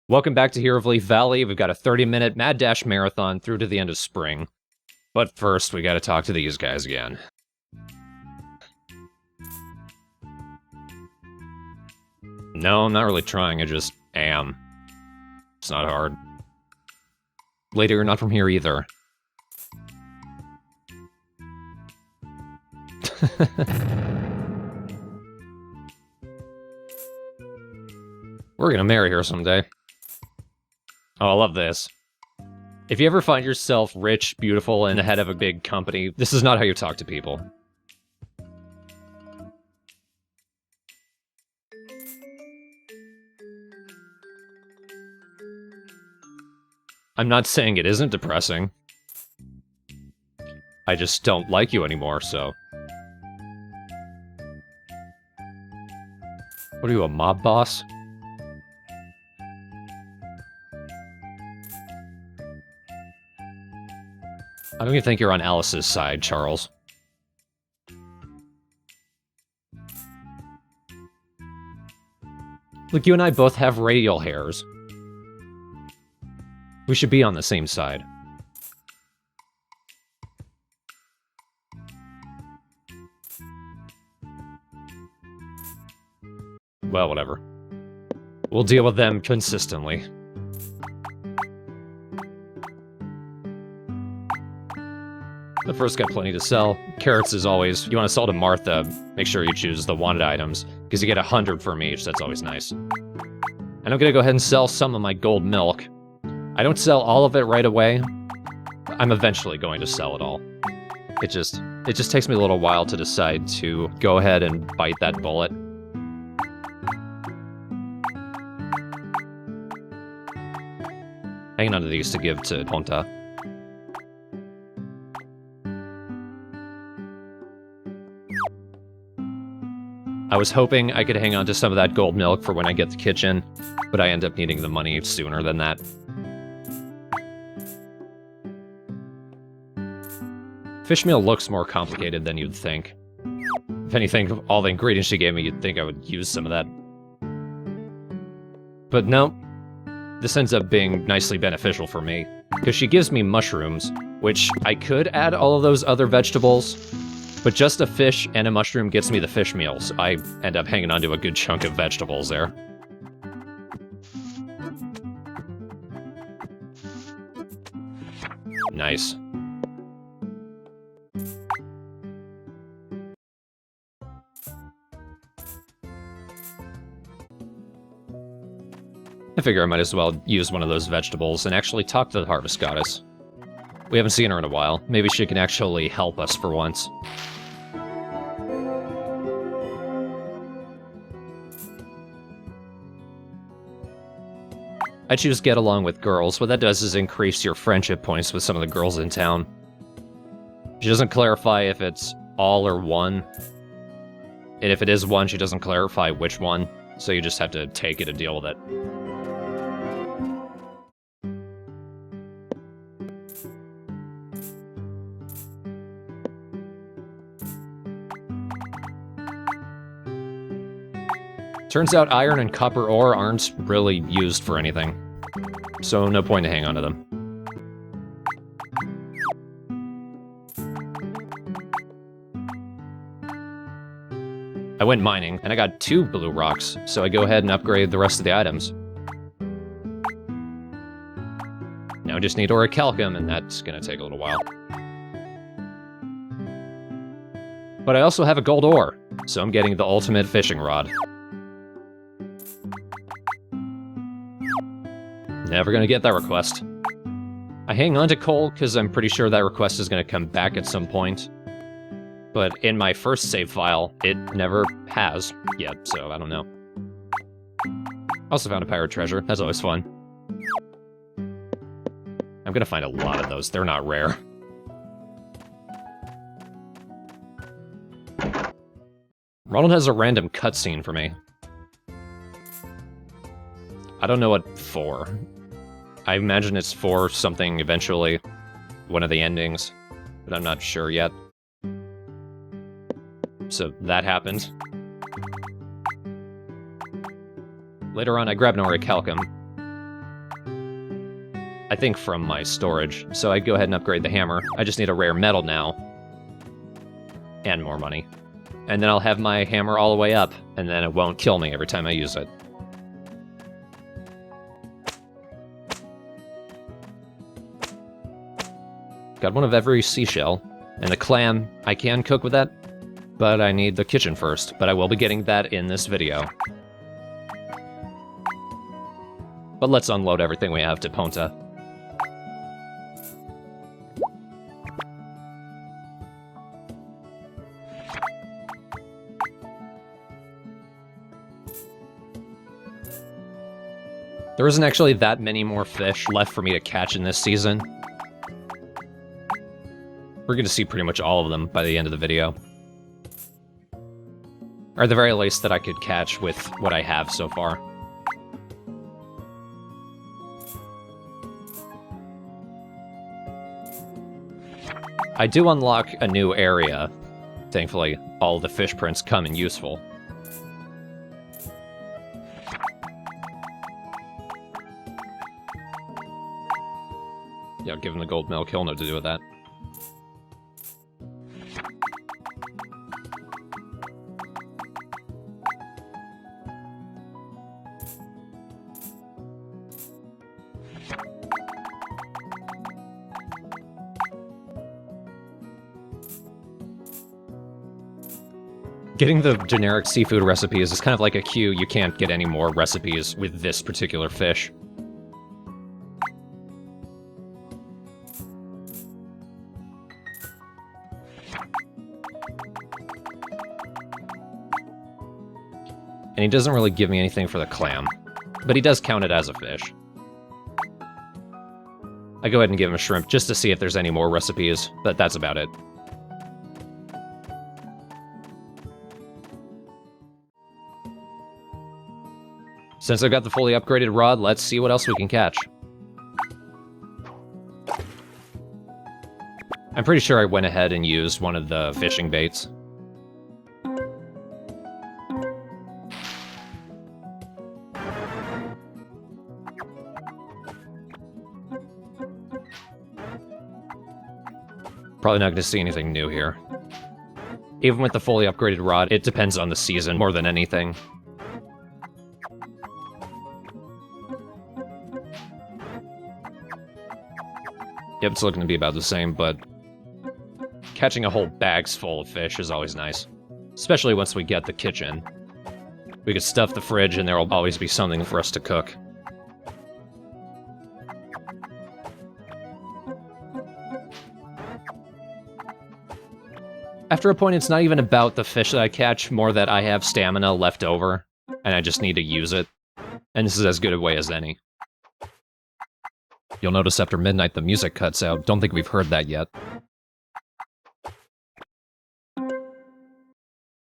Welcome back to Hero of Leaf Valley. We've got a 30-minute Mad Dash marathon through to the end of spring. But first, we gotta talk to these guys again. No, I'm not really trying, I just am. It's not hard. Lady, you're not from here either. We're gonna marry her someday. Oh, I love this. If you ever find yourself rich, beautiful, and head of a big company, this is not how you talk to people. I'm not saying it isn't depressing. I just don't like you anymore, so... What are you, a mob boss? I don't even think you're on Alice's side, Charles. Look, you and I both have radial hairs. We should be on the same side. Well, whatever. We'll deal with them consistently. The first got plenty to sell. Carrots is always, you want to sell to Martha, make sure you choose the wanted items, because you get 100 from each, that's always nice. And I'm gonna go ahead and sell some of my gold milk. I don't sell all of it right away. I'm eventually going to sell it all. It just takes me a little while to decide to go ahead and bite that bullet. Hanging on to these to give to Ponta. I was hoping I could hang on to some of that gold milk for when I get the kitchen, but I end up needing the money sooner than that. Fish meal looks more complicated than you'd think. If anything, all the ingredients she gave me, you'd think I would use some of that. But no, this ends up being nicely beneficial for me, because she gives me mushrooms, which I could add all of those other vegetables, but just a fish and a mushroom gets me the fish meal, so I end up hanging on to a good chunk of vegetables there. Nice. I figure I might as well use one of those vegetables and actually talk to the Harvest Goddess. We haven't seen her in a while. Maybe she can actually help us for once. I choose get along with girls. What that does is increase your friendship points with some of the girls in town. She doesn't clarify if it's all or one. And if it is one, she doesn't clarify which one. So you just have to take it and deal with it. Turns out iron and copper ore aren't really used for anything, so no point to hang on to them. I went mining, and I got 2 blue rocks, so I go ahead and upgrade the rest of the items. Now I just need orichalcum, and that's gonna take a little while. But I also have a gold ore, so I'm getting the ultimate fishing rod. Never gonna get that request. I hang on to coal because I'm pretty sure that request is gonna come back at some point. But in my first save file, it never has yet, so I don't know. Also found a pirate treasure, that's always fun. I'm gonna find a lot of those, they're not rare. Ronald has a random cutscene for me. I don't know what for. I imagine it's for something eventually, one of the endings, but I'm not sure yet. So that happened. Later on, I grabbed an orichalcum. I think from my storage. So I'd go ahead and upgrade the hammer. I just need a rare metal now. And more money. And then I'll have my hammer all the way up, and then it won't kill me every time I use it. Got one of every seashell. And the clam, I can cook with that, but I need the kitchen first. But I will be getting that in this video. But let's unload everything we have to Ponta. There isn't actually that many more fish left for me to catch in this season. We're going to see pretty much all of them by the end of the video. Or at the very least that I could catch with what I have so far. I do unlock a new area. Thankfully, all the fish prints come in useful. Yeah, give him the gold milk, he'll know what to do with that. Getting the generic seafood recipes is kind of like a queue. You can't get any more recipes with this particular fish. And he doesn't really give me anything for the clam, but he does count it as a fish. I go ahead and give him a shrimp just to see if there's any more recipes, but that's about it. Since I've got the fully upgraded rod, let's see what else we can catch. I'm pretty sure I went ahead and used one of the fishing baits. Probably not going to see anything new here. Even with the fully upgraded rod, it depends on the season more than anything. Yep, it's looking to be about the same, but catching a whole bag's full of fish is always nice. Especially once we get the kitchen. We could stuff the fridge and there will always be something for us to cook. After a point, it's not even about the fish that I catch, more that I have stamina left over, and I just need to use it. And this is as good a way as any. You'll notice after midnight the music cuts out. Don't think we've heard that yet.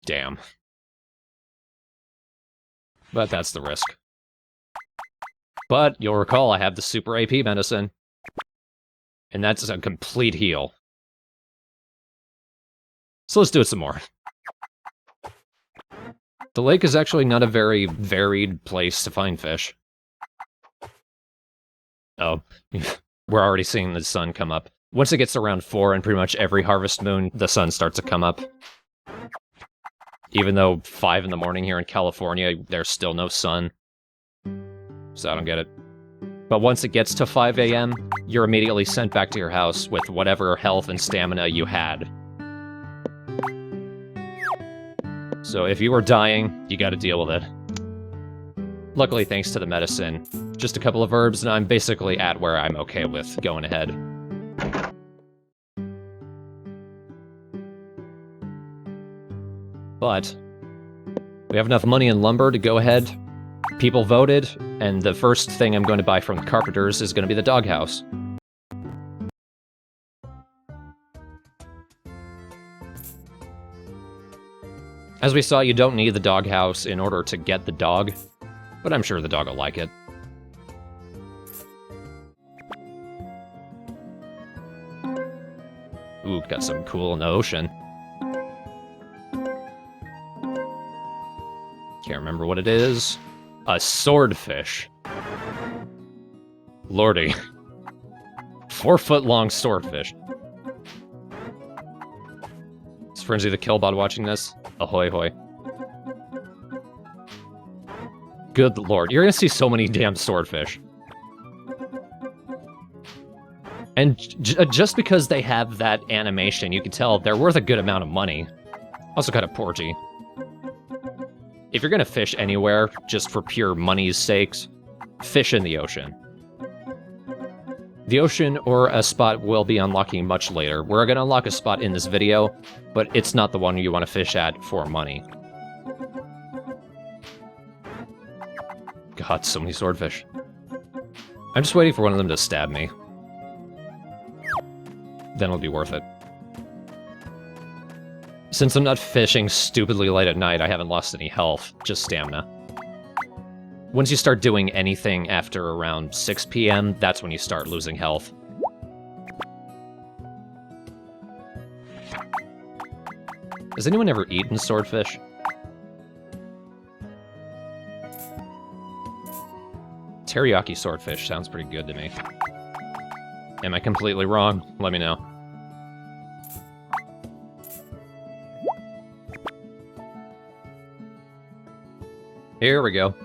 Damn. But that's the risk. But you'll recall I have the super AP medicine. And that's a complete heal. So let's do it some more. The lake is actually not a very varied place to find fish. Oh, we're already seeing the sun come up. Once it gets around 4 and pretty much every harvest moon, the sun starts to come up. Even though 5 in the morning here in California, there's still no sun. So I don't get it. But once it gets to 5 a.m., you're immediately sent back to your house with whatever health and stamina you had. So if you were dying, you gotta deal with it. Luckily, thanks to the medicine, just a couple of herbs, and I'm basically at where I'm okay with going ahead. But we have enough money and lumber to go ahead. People voted, and the first thing I'm going to buy from the carpenters is going to be the doghouse. As we saw, you don't need the doghouse in order to get the dog, but I'm sure the dog will like it. Ooh, got something cool in the ocean. Can't remember what it is. A swordfish. Lordy. 4-foot-long swordfish. Is Frenzy the Killbot watching this? Ahoy hoy. Good lord, you're gonna see so many damn swordfish. And just because they have that animation, you can tell they're worth a good amount of money. Also kind of porgy. If you're gonna fish anywhere, just for pure money's sakes, fish in the ocean. The ocean or a spot we'll be unlocking much later. We're gonna unlock a spot in this video, but it's not the one you want to fish at for money. God, so many swordfish. I'm just waiting for one of them to stab me. Then it'll be worth it. Since I'm not fishing stupidly late at night, I haven't lost any health, just stamina. Once you start doing anything after around 6 p.m., that's when you start losing health. Has anyone ever eaten swordfish? Teriyaki swordfish sounds pretty good to me. Am I completely wrong? Let me know. Here we go.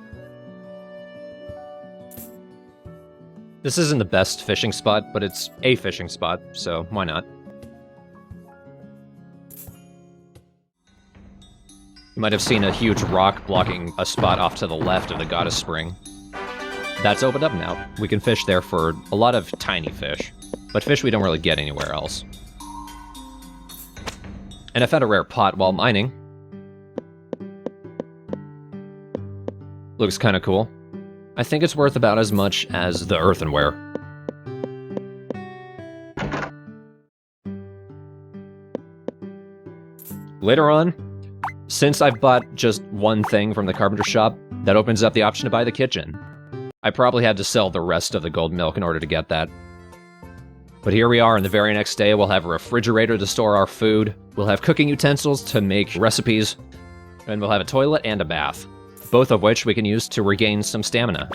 This isn't the best fishing spot, but it's a fishing spot, so why not? You might have seen a huge rock blocking a spot off to the left of the Goddess Spring. That's opened up now. We can fish there for a lot of tiny fish, but fish we don't really get anywhere else. And I found a rare pot while mining. Looks kind of cool. I think it's worth about as much as the earthenware. Later on, since I've bought just one thing from the carpenter shop, that opens up the option to buy the kitchen. I probably had to sell the rest of the gold milk in order to get that. But here we are, and the very next day we'll have a refrigerator to store our food, we'll have cooking utensils to make recipes, and we'll have a toilet and a bath, both of which we can use to regain some stamina.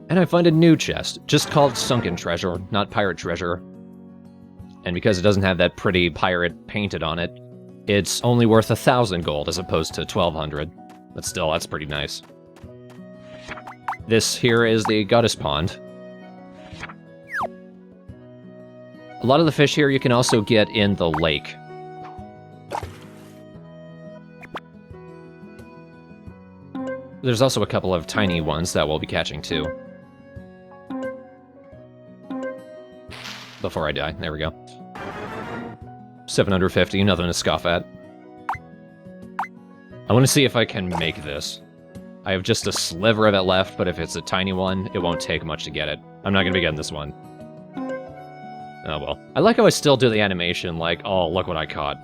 And I find a new chest, just called Sunken Treasure, not Pirate Treasure. And because it doesn't have that pretty pirate painted on it, it's only worth 1,000 gold as opposed to 1,200. But still, that's pretty nice. This here is the Goddess Pond. A lot of the fish here you can also get in the lake. There's also a couple of tiny ones that we'll be catching too. Before I die, there we go. 750, nothing to scoff at. I want to see if I can make this. I have just a sliver of it left, but if it's a tiny one, it won't take much to get it. I'm not going to be getting this one. Oh well. I like how I still do the animation like, oh, look what I caught.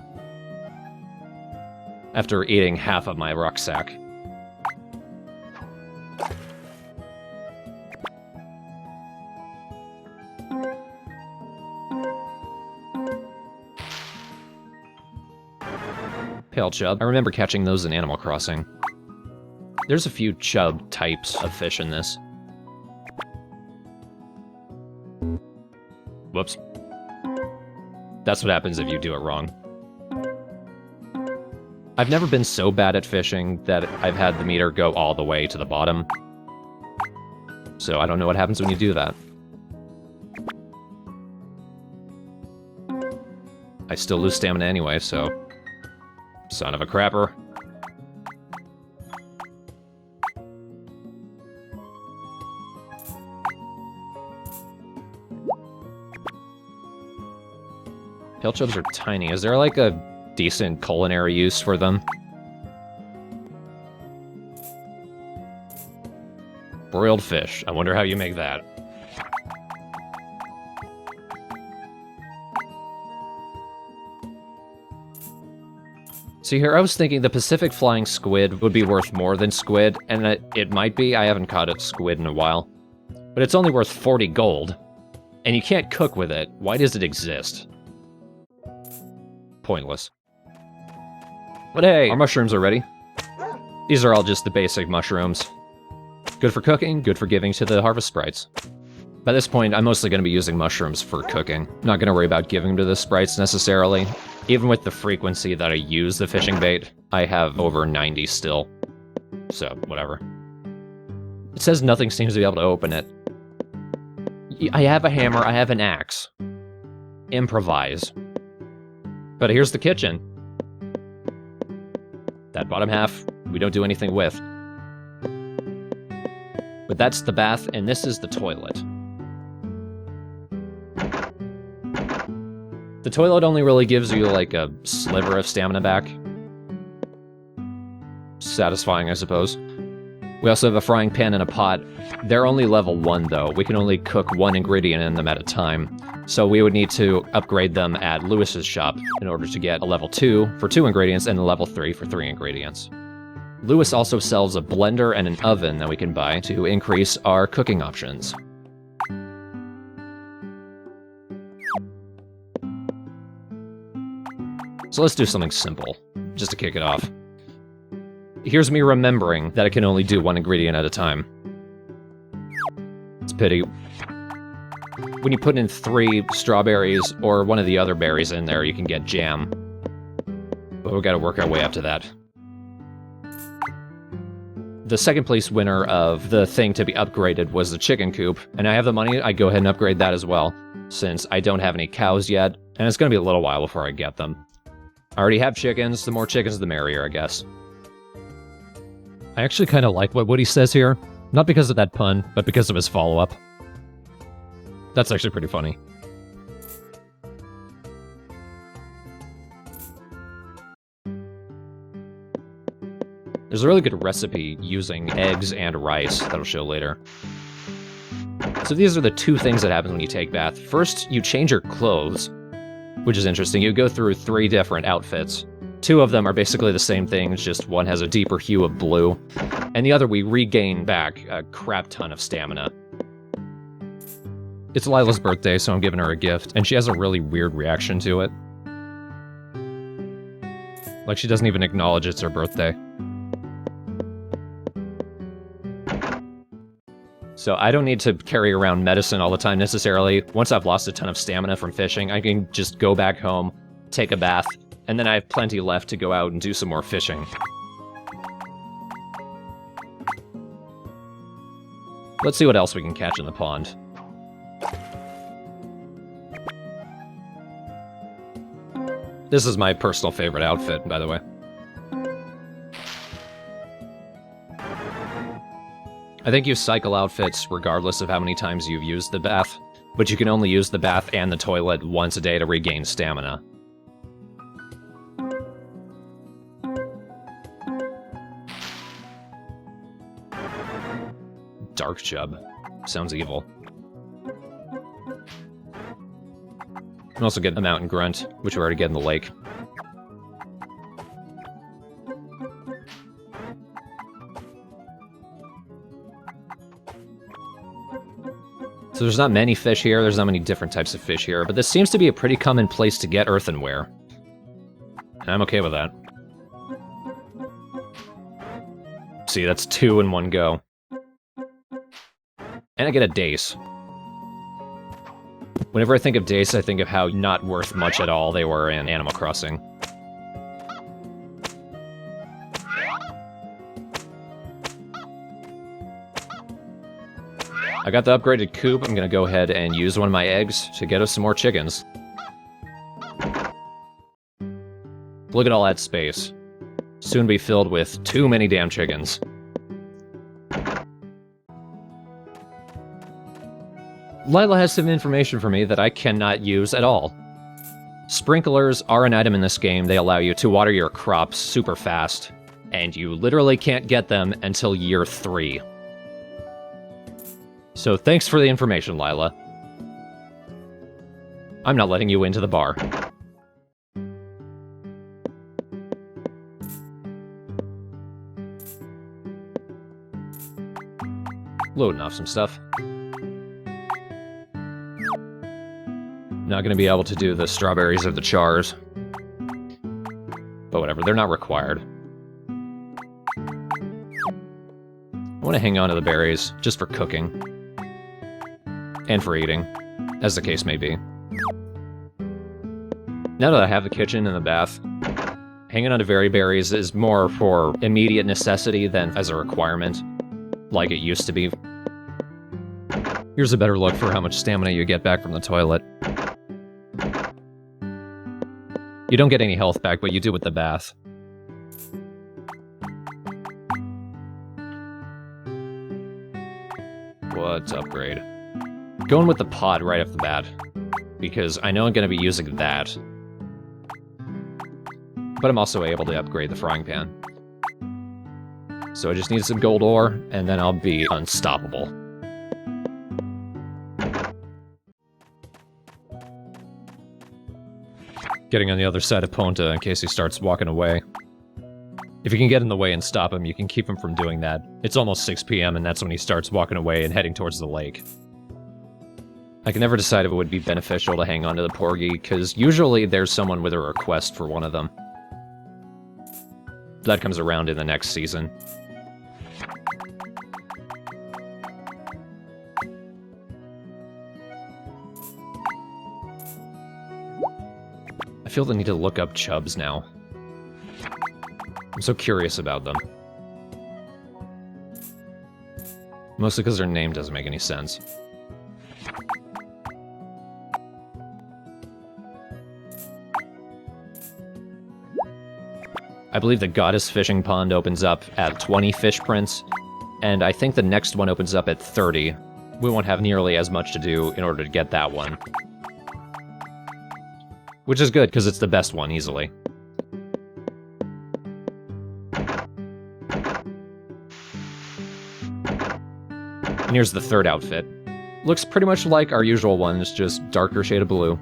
After eating half of my rucksack. Pale chub. I remember catching those in Animal Crossing. There's a few chub types of fish in this. Whoops. That's what happens if you do it wrong. I've never been so bad at fishing that I've had the meter go all the way to the bottom. So I don't know what happens when you do that. I still lose stamina anyway, so... Son of a crapper. Pale chubs are tiny. Is there like a decent culinary use for them? Broiled fish. I wonder how you make that. See here, I was thinking the Pacific flying squid would be worth more than squid, and it might be. I haven't caught a squid in a while. But it's only worth 40 gold, and you can't cook with it. Why does it exist? Pointless. But hey, our mushrooms are ready. These are all just the basic mushrooms. Good for cooking, good for giving to the harvest sprites. By this point, I'm mostly going to be using mushrooms for cooking. Not going to worry about giving to the sprites necessarily. Even with the frequency that I use the fishing bait, I have over 90 still. So, whatever. It says nothing seems to be able to open it. I have a hammer, I have an axe. Improvise. But here's the kitchen. That bottom half, we don't do anything with. But that's the bath, and this is the toilet. The toilet only really gives you, like, a sliver of stamina back. Satisfying, I suppose. We also have a frying pan and a pot. They're only level 1, though. We can only cook one ingredient in them at a time. So we would need to upgrade them at Lewis's shop in order to get a level 2 for 2 ingredients and a level 3 for 3 ingredients. Lewis also sells a blender and an oven that we can buy to increase our cooking options. So let's do something simple, just to kick it off. Here's me remembering that I can only do one ingredient at a time. It's a pity. When you put in 3 strawberries or one of the other berries in there, you can get jam. But we've got to work our way up to that. The second place winner of the thing to be upgraded was the chicken coop, and I have the money, I'd go ahead and upgrade that as well, since I don't have any cows yet, and it's going to be a little while before I get them. I already have chickens, the more chickens the merrier, I guess. I actually kind of like what Woody says here, not because of that pun, but because of his follow-up. That's actually pretty funny. There's a really good recipe using eggs and rice that'll show later. So these are the 2 things that happen when you take bath. First, you change your clothes, which is interesting. You go through 3 different outfits. 2 of them are basically the same thing, just one has a deeper hue of blue, and the other we regain back a crap ton of stamina. It's Lila's birthday, so I'm giving her a gift, and she has a really weird reaction to it. Like she doesn't even acknowledge it's her birthday. So I don't need to carry around medicine all the time necessarily. Once I've lost a ton of stamina from fishing, I can just go back home, take a bath, and then I have plenty left to go out and do some more fishing. Let's see what else we can catch in the pond. This is my personal favorite outfit, by the way. I think you cycle outfits regardless of how many times you've used the bath, but you can only use the bath and the toilet once a day to regain stamina. Dark chub. Sounds evil. You can also get a mountain grunt, which we already get in the lake. So there's not many fish here, there's not many different types of fish here, but this seems to be a pretty common place to get earthenware. And I'm okay with that. See, that's 2 in one go. And I get a dace. Whenever I think of dace, I think of how not worth much at all they were in Animal Crossing. I got the upgraded coop. I'm gonna go ahead and use one of my eggs to get us some more chickens. Look at all that space. Soon be filled with too many damn chickens. Lila has some information for me that I cannot use at all. Sprinklers are an item in this game. They allow you to water your crops super fast, and you literally can't get them until year 3. So thanks for the information, Lila. I'm not letting you into the bar. Loading off some stuff. Not gonna be able to do the strawberries or the chars. But whatever, they're not required. I want to hang on to the berries, just for cooking. And for eating, as the case may be. Now that I have the kitchen and the bath, hanging on to very berries is more for immediate necessity than as a requirement, like it used to be. Here's a better look for how much stamina you get back from the toilet. You don't get any health back, but you do with the bath. What upgrade? Going with the pot right off the bat, because I know I'm going to be using that. But I'm also able to upgrade the frying pan. So I just need some gold ore, and then I'll be unstoppable. Getting on the other side of Ponta in case he starts walking away. If you can get in the way and stop him, you can keep him from doing that. It's almost 6 p.m. and that's when he starts walking away and heading towards the lake. I can never decide if it would be beneficial to hang on to the Porgy, because usually there's someone with a request for one of them. That comes around in the next season. I feel the need to look up chubs now. I'm so curious about them. Mostly because their name doesn't make any sense. I believe the Goddess Fishing Pond opens up at 20 fish prints, and I think the next one opens up at 30. We won't have nearly as much to do in order to get that one. Which is good, because it's the best one, easily. And here's the third outfit. Looks pretty much like our usual ones, just darker shade of blue.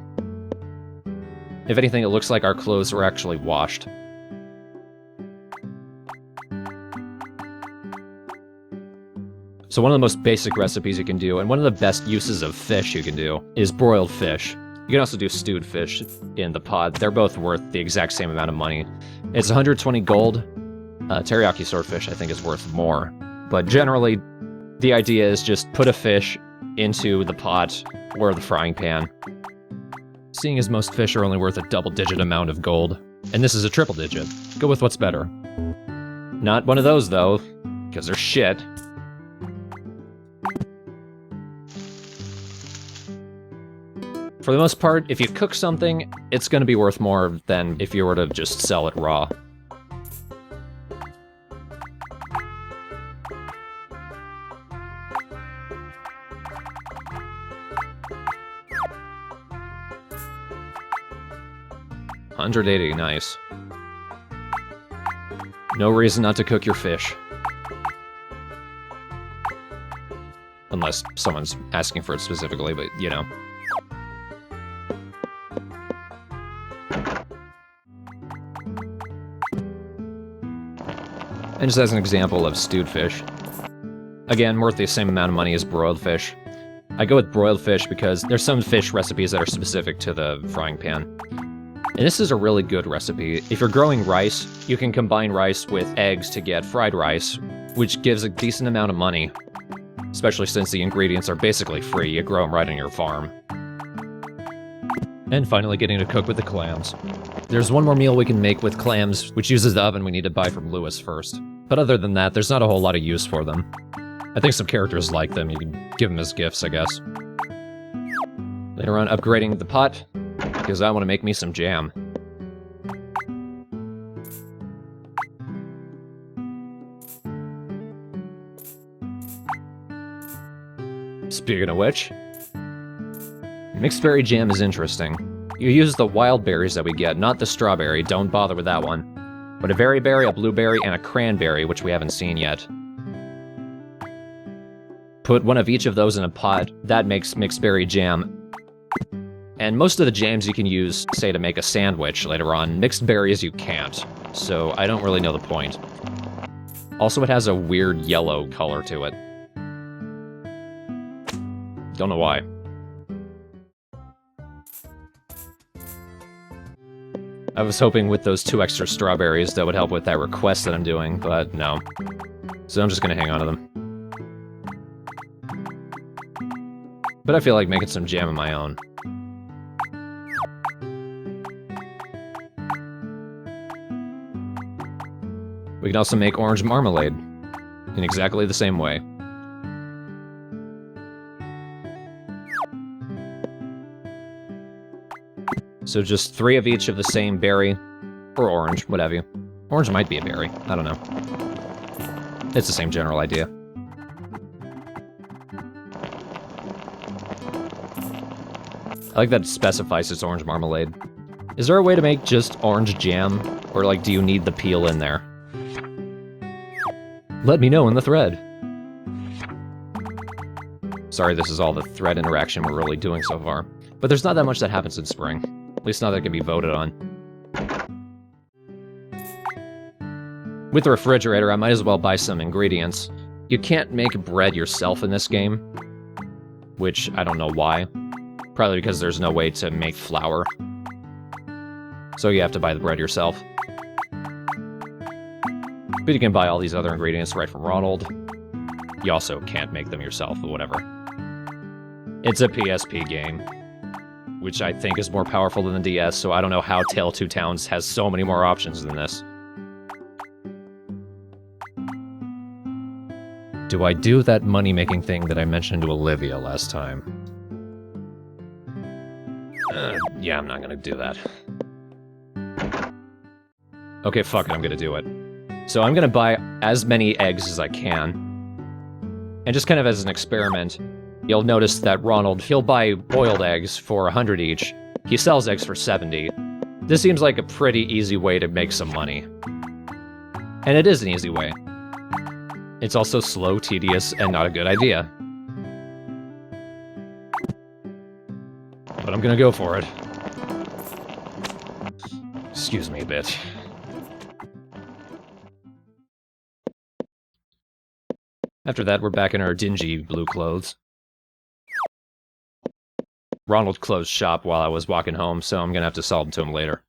If anything, it looks like our clothes were actually washed. So one of the most basic recipes you can do, and one of the best uses of fish you can do, is broiled fish. You can also do stewed fish in the pot. They're both worth the exact same amount of money. It's 120 gold. Teriyaki swordfish, I think, is worth more. But generally, the idea is just put a fish into the pot or the frying pan. Seeing as most fish are only worth a double-digit amount of gold, and this is a triple-digit, go with what's better. Not one of those, though, because they're shit. For the most part, if you cook something, it's going to be worth more than if you were to just sell it raw. $180, nice. No reason not to cook your fish. Unless someone's asking for it specifically, but, you know. And just as an example of stewed fish. Again, worth the same amount of money as broiled fish. I go with broiled fish because there's some fish recipes that are specific to the frying pan. And this is a really good recipe. If you're growing rice, you can combine rice with eggs to get fried rice, which gives a decent amount of money. Especially since the ingredients are basically free, you grow them right on your farm. And finally getting to cook with the clams. There's one more meal we can make with clams, which uses the oven we need to buy from Lewis first. But other than that, there's not a whole lot of use for them. I think some characters like them, you can give them as gifts, I guess. Later on, upgrading the pot, because I want to make me some jam. Speaking of which, mixed berry jam is interesting. You use the wild berries that we get, not the strawberry, don't bother with that one. But a berry berry, a blueberry, and a cranberry, which we haven't seen yet. Put one of each of those in a pot, that makes mixed berry jam. And most of the jams you can use, say, to make a sandwich later on. Mixed berries you can't, so I don't really know the point. Also, it has a weird yellow color to it. Don't know why. I was hoping with those 2 extra strawberries that would help with that request that I'm doing, but no. So I'm just gonna hang on to them. But I feel like making some jam of my own. We can also make orange marmalade in exactly the same way. So just 3 of each of the same berry, or orange, what have you. Orange might be a berry, I don't know. It's the same general idea. I like that it specifies it's orange marmalade. Is there a way to make just orange jam? Or like, do you need the peel in there? Let me know in the thread. Sorry, this is all the thread interaction we're really doing so far. But there's not that much that happens in spring. At least not that can be voted on. With the refrigerator, I might as well buy some ingredients. You can't make bread yourself in this game. Which, I don't know why. Probably because there's no way to make flour. So you have to buy the bread yourself. But you can buy all these other ingredients right from Ronald. You also can't make them yourself, but whatever. It's a PSP game, which I think is more powerful than the DS, so I don't know how Tale 2 Towns has so many more options than this. Do I do that money-making thing that I mentioned to Olivia last time? Yeah, I'm not gonna do that. Okay, fuck it, I'm gonna do it. So I'm gonna buy as many eggs as I can. And just kind of as an experiment, you'll notice that Ronald, he'll buy boiled eggs for 100 each. He sells eggs for 70. This seems like a pretty easy way to make some money. And it is an easy way. It's also slow, tedious, and not a good idea. But I'm gonna go for it. Excuse me a bit. After that, we're back in our dingy blue clothes. Ronald closed shop while I was walking home, so I'm gonna have to sell them to him later.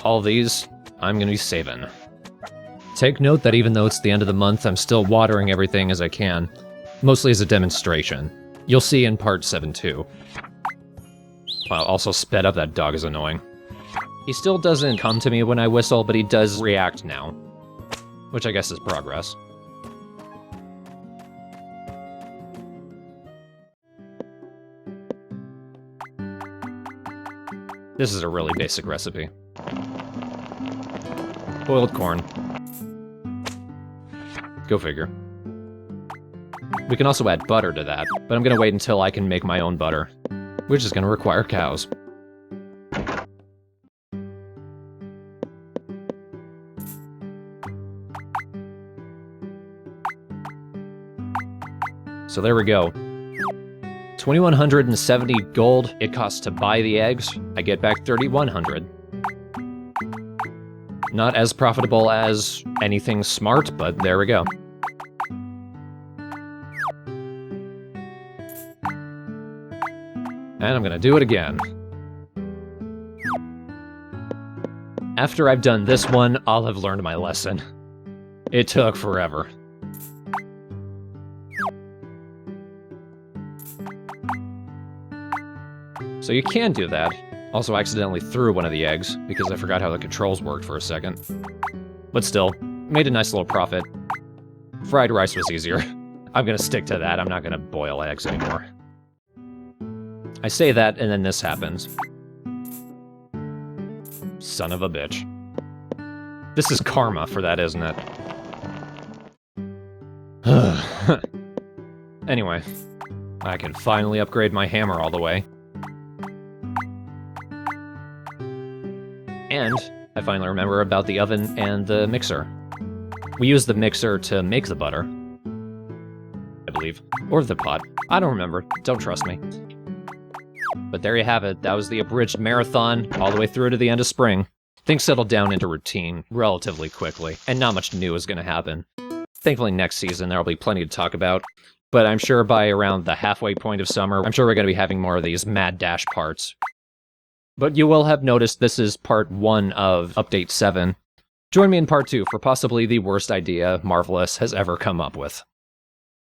All these, I'm gonna be saving. Take note that even though it's the end of the month, I'm still watering everything as I can, mostly as a demonstration. You'll see in part 7 too. Wow, also sped up, that dog is annoying. He still doesn't come to me when I whistle, but he does react now. Which I guess is progress. This is a really basic recipe. Boiled corn. Go figure. We can also add butter to that, but I'm gonna wait until I can make my own butter, which is gonna require cows. So there we go. 2,170 gold it costs to buy the eggs. I get back 3,100. Not as profitable as anything smart, but there we go. And I'm gonna do it again. After I've done this one, I'll have learned my lesson. It took forever. So you can do that. Also, I accidentally threw one of the eggs, because I forgot how the controls worked for a second. But still, made a nice little profit. Fried rice was easier. I'm gonna stick to that, I'm not gonna boil eggs anymore. I say that, and then this happens. Son of a bitch. This is karma for that, isn't it? Anyway, I can finally upgrade my hammer all the way. And I finally remember about the oven and the mixer. We use the mixer to make the butter, I believe. Or the pot. I don't remember. Don't trust me. But there you have it. That was the abridged marathon, all the way through to the end of spring. Things settled down into routine relatively quickly, and not much new is going to happen. Thankfully next season there'll be plenty to talk about, but I'm sure by around the halfway point of summer, I'm sure we're going to be having more of these mad dash parts. But you will have noticed this is part 1 of Update 7. Join me in part 2 for possibly the worst idea Marvelous has ever come up with.